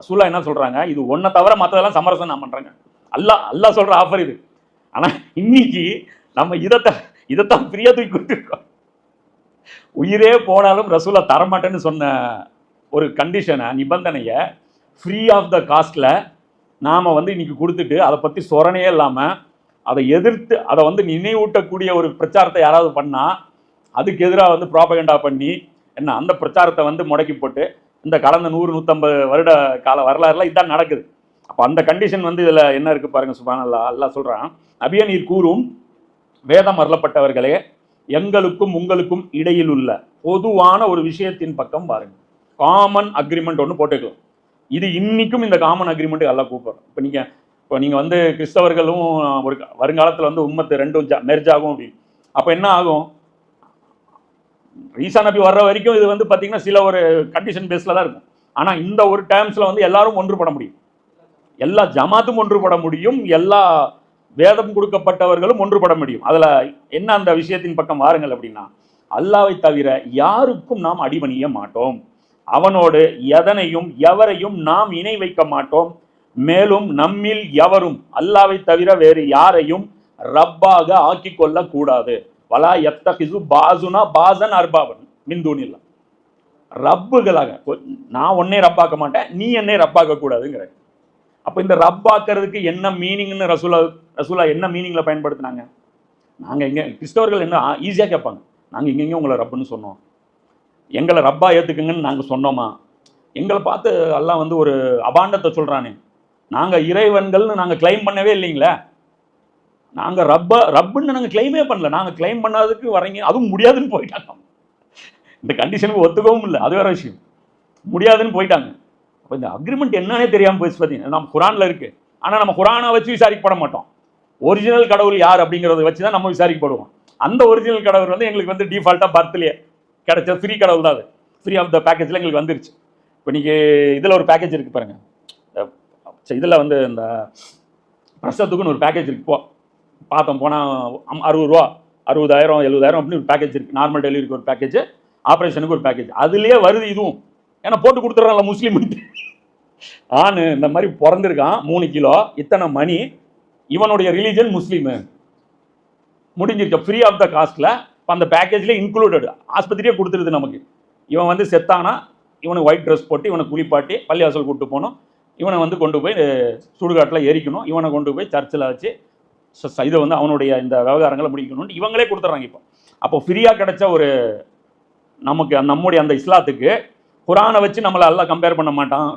ரசூலா என்ன சொல்றாங்க, இது ஒன்றை தவிர மற்றதெல்லாம் சமரசம் நான் பண்றேங்க. அல்லாஹ் சொல்ற ஆஃபர் இது. ஆனா இன்னைக்கு நம்ம இதைத்தான் ஃப்ரீயா தூக்கி கொடுத்துருக்கோம். உயிரே போனாலும் ரசூலா தரமாட்டேன்னு சொன்ன ஒரு கண்டிஷனை, நிபந்தனையை ஃப்ரீ ஆஃப் த காஸ்ட்ல நாம இன்னைக்கு கொடுத்துட்டு அதை பத்தி சொரணையே இல்லாம அதை எதிர்த்து அதை நினைவூட்டக்கூடிய ஒரு பிரச்சாரத்தை யாராவது பண்ணா அதுக்கு எதிராக ப்ராபகண்டா பண்ணி என்ன அந்த பிரச்சாரத்தை முடக்கி போட்டு இந்த கடந்த 100-150 வருட கால வரலாறுல இதான் நடக்குது. அப்போ அந்த கண்டிஷன் இதுல என்ன இருக்கு பாருங்க. சுப்ஹானல்லாஹ், அல்லாஹ் சொல்றான், நபியே நீர் கூறும் வேதம் அருளப்பட்டவர்களே, எங்களுக்கும் உங்களுக்கும் இடையில் உள்ள பொதுவான ஒரு விஷயத்தின் பக்கம் பாருங்க. காமன் அக்ரிமெண்ட் ஒன்று போட்டுக்கலாம். இது இன்னைக்கும் இந்த காமன் அக்ரிமெண்ட் எல்லாம் கூப்பிடுறோம். இப்போ நீங்க கிறிஸ்தவர்களும் ஒரு வருங்காலத்தில் உம்மத்து ரெண்டும் மெர்ஜ் ஆகும் அப்படின்னு. அப்போ என்ன ஆகும்? ஈசா நபி வர்ற வரைக்கும் இது பார்த்தீங்கன்னா சில ஒரு கண்டிஷன் பேஸில் தான் இருக்கும். ஆனால் இந்த ஒரு டேர்ம்ஸில் எல்லாரும் ஒன்றுபட முடியும், எல்லா ஜமாத்தும் ஒன்றுபட முடியும், எல்லா வேதம் கொடுக்கப்பட்டவர்களும் ஒன்றுபட முடியும். அதில் என்ன அந்த விஷயத்தின் பக்கம் வாருங்கள் அப்படின்னா, அல்லாஹ்வை தவிர யாருக்கும் நாம் அடிபணிய மாட்டோம், அவனோடு எதனையும் எவரையும் நாம் இணை வைக்க மாட்டோம், மேலும் நம்மில் எவரும் அல்லாஹ்வை தவிர வேறு யாரையும் ரப்பாக ஆக்கி கொள்ள கூடாது. வலா யத்தகிசு பாசுனா பாசன் அர்பாபன் மின் தூனில்லா. ரப்புகளாக நான் உன்னே ரப்பாக்க மாட்டேன், நீ என்னை ரப்பாக்க கூடாதுங்கிற. அப்போ இந்த ரப்பாக்கிறதுக்கு என்ன மீனிங்னு ரசூலா என்ன மீனிங்ல பயன்படுத்தினாங்க? நாங்கள் எங்கே கிறிஸ்தவர்கள் என்ன ஈஸியாக கேட்பாங்க, நாங்கள் இங்கெங்கே உங்களை ரப்புன்னு சொன்னோம், எங்களை ரப்பா ஏற்றுக்குங்கன்னு நாங்கள் சொன்னோமா? எங்களை பார்த்து அல்லாஹ் ஒரு அபாண்டத்தை சொல்கிறானே, நாங்கள் இறைவன்கள்னு நாங்கள் கிளைம் பண்ணவே இல்லைங்களே, நாங்கள் ரப்புன்னு நாங்கள் கிளைமே பண்ணல, நாங்கள் கிளைம் பண்ணாததுக்கு வரீங்க, அதுவும் முடியாதுன்னு போயிட்டாங்க. இந்த கண்டிஷனுக்கு ஒத்துக்கவும் இல்லை, அது வேற விஷயம், முடியாதுன்னு போயிட்டாங்க. அப்போ இந்த அக்ரிமெண்ட் என்னன்னே தெரியாமல் போயிடுச்சு. பார்த்தீங்கன்னா நம்ம குரானில் இருக்கு, ஆனால் நம்ம குரானை வச்சு விசாரிக்கப்பட மாட்டோம். ஒரிஜினல் கடவுள் யார் அப்படிங்கிறத வச்சு தான் நம்ம விசாரிக்கப்படுவோம். அந்த ஒரிஜினல் கடவுள் எங்களுக்கு டிஃபால்ட்டாக பர்த்லேயே கிடைச்ச ஃப்ரீ கடவுள் தான். அது ஃப்ரீ ஆஃப் த பேக்கேஜில் எங்களுக்கு வந்துருச்சு. இப்போ நீங்கள் இதில் ஒரு பேக்கேஜ் இருக்குது பாருங்க, இதில் இந்த பிரசவத்துக்குன்னு ஒரு பேக்கேஜ் இருக்கு. பார்த்தோம் போனால் 60 ரூபா, 60,000 70,000 அப்படின்னு ஒரு பேக்கேஜ் இருக்குது. நார்மல் டெலிவரிக்கு ஒரு பேக்கேஜ், ஆப்ரேஷனுக்கு ஒரு பேக்கேஜ், அதுலேயே வருது இதுவும். ஏன்னா போட்டு கொடுத்துட்றாங்கல்ல முஸ்லீம். ஆணு இந்த மாதிரி பிறந்திருக்கான், 3 கிலோ, இத்தனை மணி, இவனுடைய ரிலீஜன் முஸ்லீமு, முடிஞ்சிருக்க ஃப்ரீ ஆஃப் த காஸ்ட்டில் அந்த பேக்கேஜ்லேயே இன்க்ளூடட். ஆஸ்பத்திரியே கொடுத்துருது நமக்கு. இவன் செத்தானா இவனுக்கு ஒயிட் ட்ரெஸ் போட்டு இவனை குளிப்பாட்டி பள்ளிவாசல் கூப்பிட்டு போகணும், இவனை கொண்டு போய் சுடுகாட்டில் எரிக்கணும், இவனை கொண்டு போய் சர்ச்சில் வச்சு இதை அவனுடைய இந்த விவகாரங்களை முடிக்கணும்னு இவங்களே கொடுத்துட்றாங்க. இப்போ அப்போ ஃப்ரீயாக கிடைச்ச ஒரு நமக்கு நம்முடைய அந்த இஸ்லாத்துக்கு குரானை வச்சு நம்மளை எல்லாம் கம்பேர் பண்ண மாட்டான்.